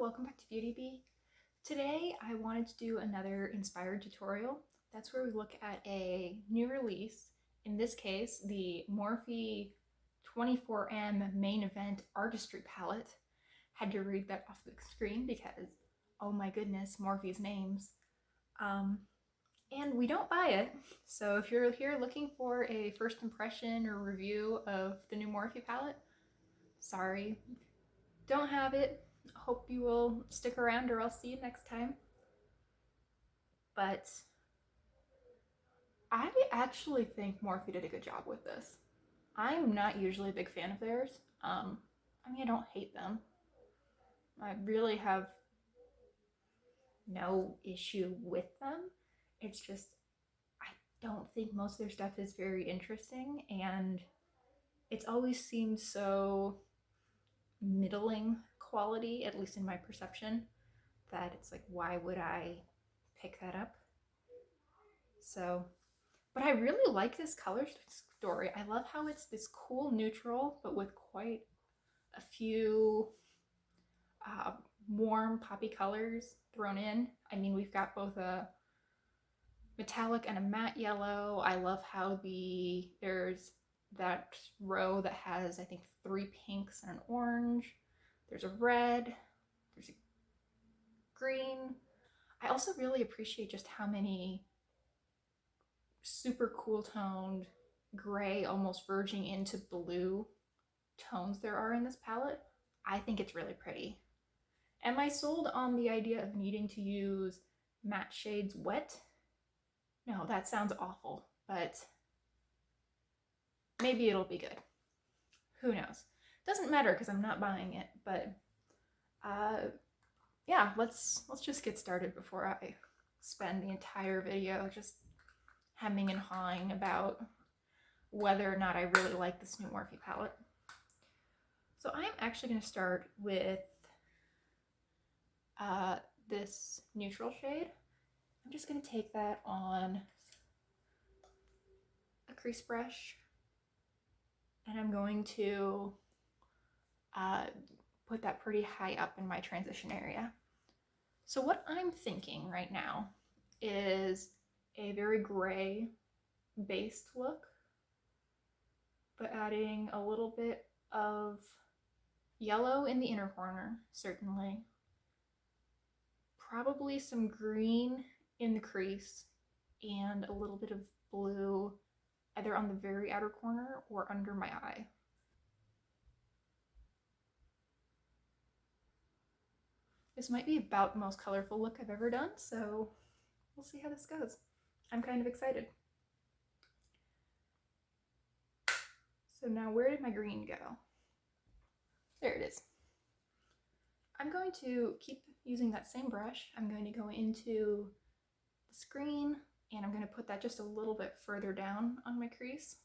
welcome back to Beauty Bee. Today I wanted to do another inspired tutorial. That's where we look at a new release, in this case the Morphe 24M Main Event Artistry Palette. Had to read that off the screen because, oh my goodness, Morphe's names. And we don't buy it, so if you're here looking for a first impression or review of the new Morphe palette, sorry, don't have it. Hope you will stick around or I'll see you next time. But I actually think Morphe did a good job with this. I'm not usually a big fan of theirs. I mean, I don't hate them. I really have no issue with them. It's just, I don't think most of their stuff is very interesting, and it's always seemed so middling quality, at least in my perception, that it's like, why would I pick that up? So, but I really like this color story. I love how it's this cool neutral, but with quite a few warm poppy colors thrown in. I mean, we've got both a metallic and a matte yellow. I love how there's that row that has, I think, 3 pinks and an orange. There's a red, there's a green. I also really appreciate just how many super cool toned gray, almost verging into blue tones there are in this palette. I think it's really pretty. Am I sold on the idea of needing to use matte shades wet? No, that sounds awful, but maybe it'll be good. Who knows? Doesn't matter because I'm not buying it, but yeah, let's just get started before I spend the entire video just hemming and hawing about whether or not I really like this new Morphe palette. So I'm actually going to start with this neutral shade. I'm just going to take that on a crease brush, and I'm going to put that pretty high up in my transition area. So what I'm thinking right now is a very gray based look, but adding a little bit of yellow in the inner corner, certainly. Probably some green in the crease, and a little bit of blue either on the very outer corner or under my eye. This might be about the most colorful look I've ever done, so we'll see how this goes. I'm kind of excited. So now where did my green go? There it is. I'm going to keep using that same brush. I'm going to go into the screen, and I'm going to put that just a little bit further down on my crease.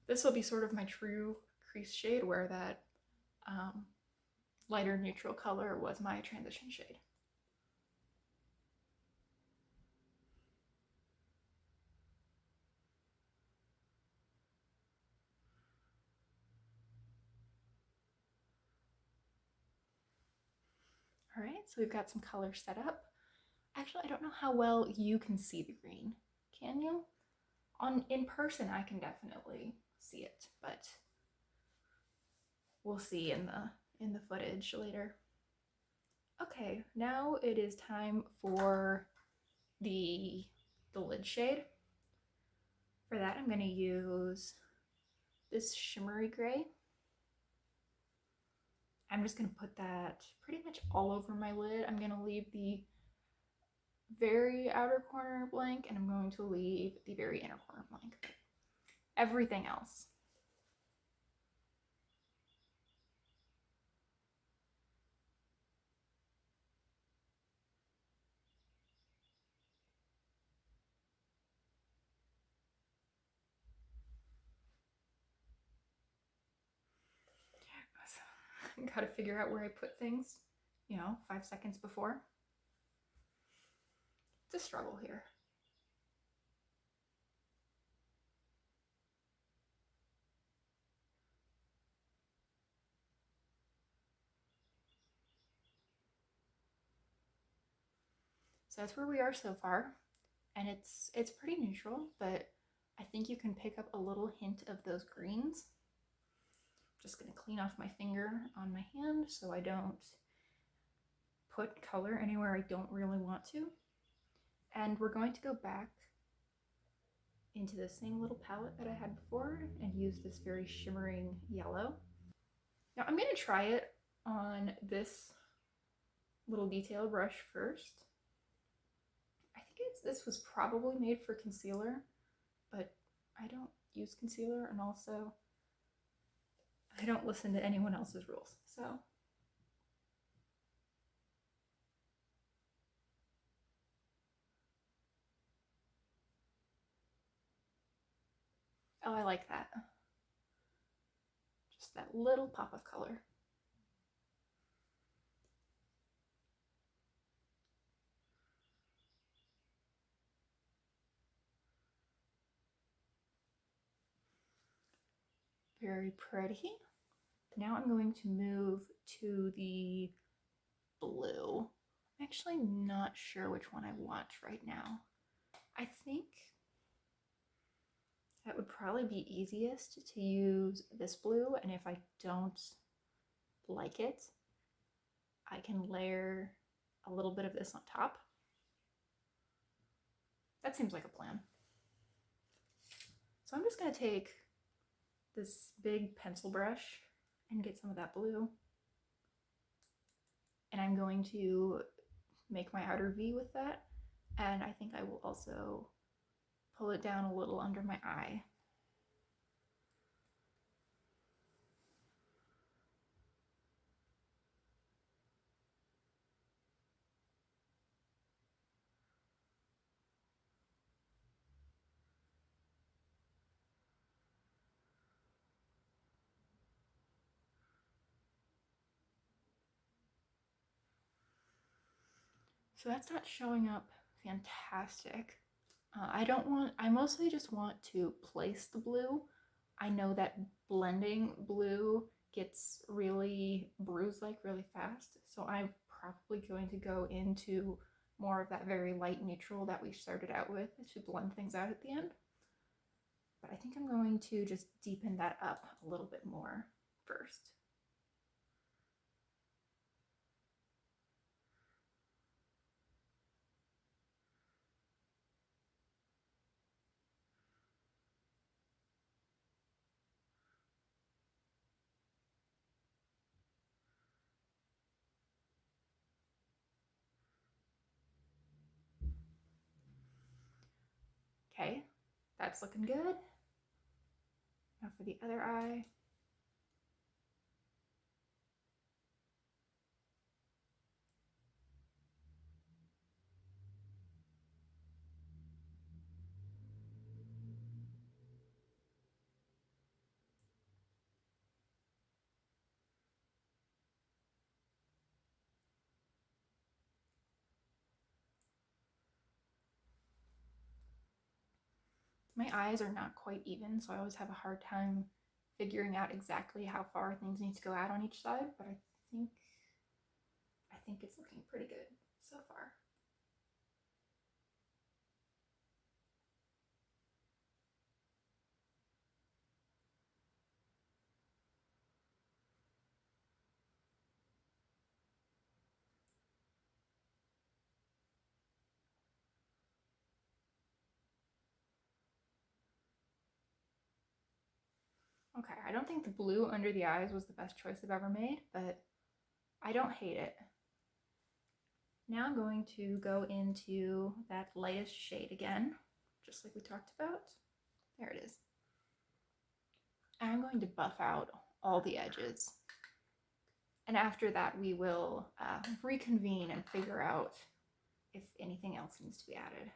This will be sort of my true crease shade, where that lighter neutral color was my transition shade. All right, so we've got some color set up. Actually, I don't know how well you can see the green. Can you? In person, I can definitely see it, but we'll see in the footage later. Okay, now it is time for the lid shade. For that, I'm going to use this shimmery gray. I'm just going to put that pretty much all over my lid. I'm going to leave the very outer corner blank, and I'm going to leave the very inner corner blank. Everything else. Gotta figure out where I put things, 5 seconds before. It's a struggle here. So that's where we are so far. And it's pretty neutral, but I think you can pick up a little hint of those greens. I'm just gonna clean off my finger on my hand so I don't put color anywhere I don't really want to. And we're going to go back into the same little palette that I had before and use this very shimmering yellow. Now I'm gonna try it on this little detail brush first. I think this was probably made for concealer, but I don't use concealer, and also I don't listen to anyone else's rules, so. Oh, I like that. Just that little pop of color. Very pretty. Now I'm going to move to the blue. I'm actually not sure which one I want right now. I think that would probably be easiest to use this blue, and if I don't like it, I can layer a little bit of this on top. That seems like a plan. So I'm just gonna take this big pencil brush and get some of that blue. And I'm going to make my outer V with that. And I think I will also pull it down a little under my eye. So that's not showing up fantastic. I mostly just want to place the blue. I know that blending blue gets really bruise-like really fast, so I'm probably going to go into more of that very light neutral that we started out with to blend things out at the end. But I think I'm going to just deepen that up a little bit more first. Okay, that's looking good. Now for the other eye. My eyes are not quite even, so I always have a hard time figuring out exactly how far things need to go out on each side, but I think it's looking pretty good so far. Okay, I don't think the blue under the eyes was the best choice I've ever made, but I don't hate it. Now I'm going to go into that lightest shade again, just like we talked about. There it is. And I'm going to buff out all the edges. And after that, we will reconvene and figure out if anything else needs to be added.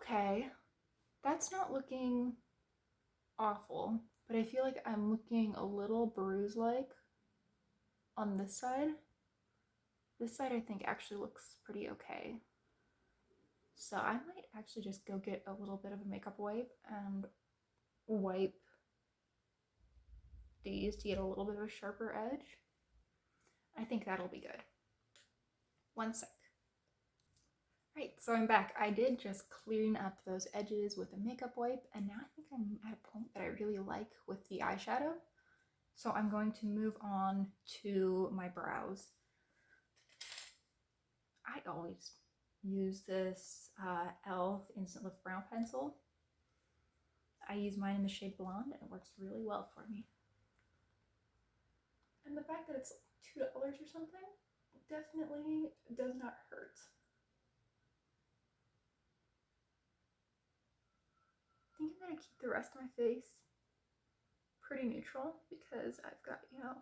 Okay, that's not looking awful, but I feel like I'm looking a little bruise-like on this side. This side I think actually looks pretty okay. So I might actually just go get a little bit of a makeup wipe and wipe these to get a little bit of a sharper edge. I think that'll be good. One sec. Right, so I'm back. I did just clean up those edges with a makeup wipe, and now I think I'm at a point that I really like with the eyeshadow. So I'm going to move on to my brows. I always use this e.l.f. Instant Lift Brow Pencil. I use mine in the shade Blonde, and it works really well for me. And the fact that it's $2 or something definitely does not hurt. I think I'm gonna keep the rest of my face pretty neutral because I've got, you know,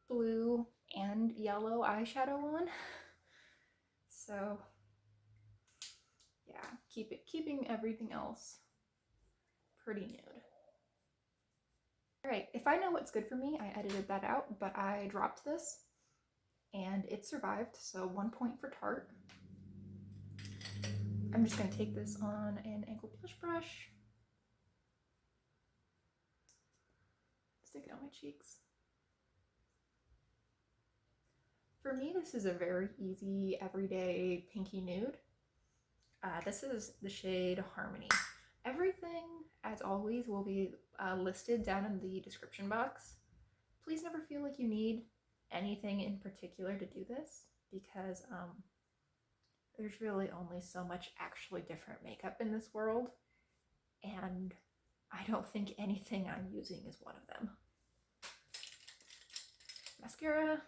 blue and yellow eyeshadow on. So yeah, keeping everything else pretty nude. Alright, if I know what's good for me, I edited that out, but I dropped this and it survived, so 1 point for Tarte. I'm just going to take this on an angled blush brush, stick it on my cheeks. For me, this is a very easy, everyday pinky nude. This is the shade Harmony. Everything, as always, will be listed down in the description box. Please never feel like you need anything in particular to do this, because there's really only so much actually different makeup in this world, and I don't think anything I'm using is one of them. Mascara.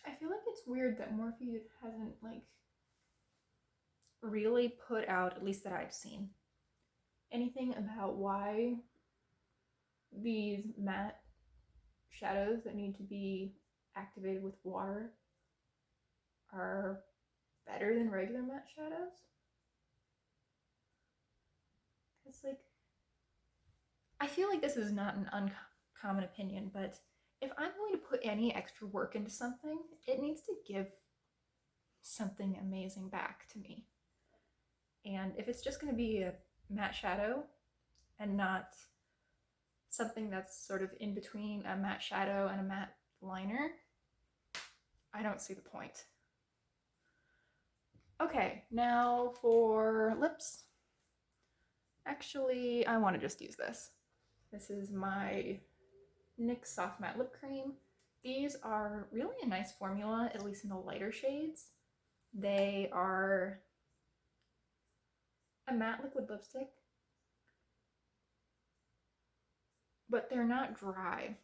I feel like it's weird that Morphe hasn't like really put out, at least that I've seen, anything about why these matte shadows that need to be activated with water are better than regular matte shadows. Because like, I feel like this is not an uncommon opinion, but if I'm going to put any extra work into something, it needs to give something amazing back to me. And if it's just going to be a matte shadow and not something that's sort of in between a matte shadow and a matte liner, I don't see the point. Okay, now for lips. Actually, I want to just use this. This is my NYX Soft Matte Lip Cream. These are really a nice formula, at least in the lighter shades. They are a matte liquid lipstick, but they're not dry.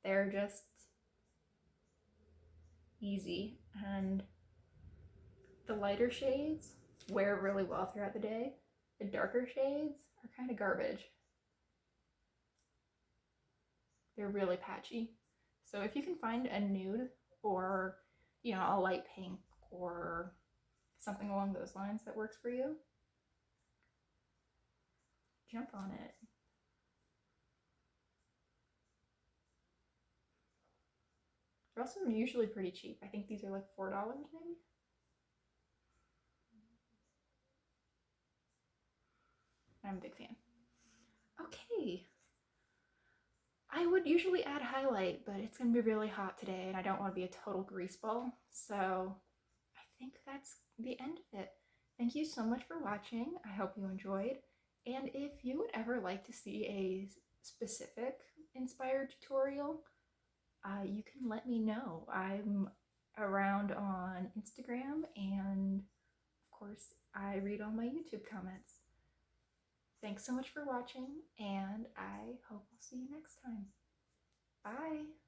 They're just easy, and the lighter shades wear really well throughout the day. The darker shades are kind of garbage. They're really patchy. So if you can find a nude or, you know, a light pink or something along those lines that works for you, jump on it. They're also usually pretty cheap. I think these are like $4 maybe. I'm a big fan. Okay. I would usually add highlight, but it's going to be really hot today and I don't want to be a total grease ball. So I think that's the end of it. Thank you so much for watching. I hope you enjoyed. And if you would ever like to see a specific inspired tutorial, you can let me know. I'm around on Instagram, and of course I read all my YouTube comments. Thanks so much for watching, and I hope I'll see you next time. Bye!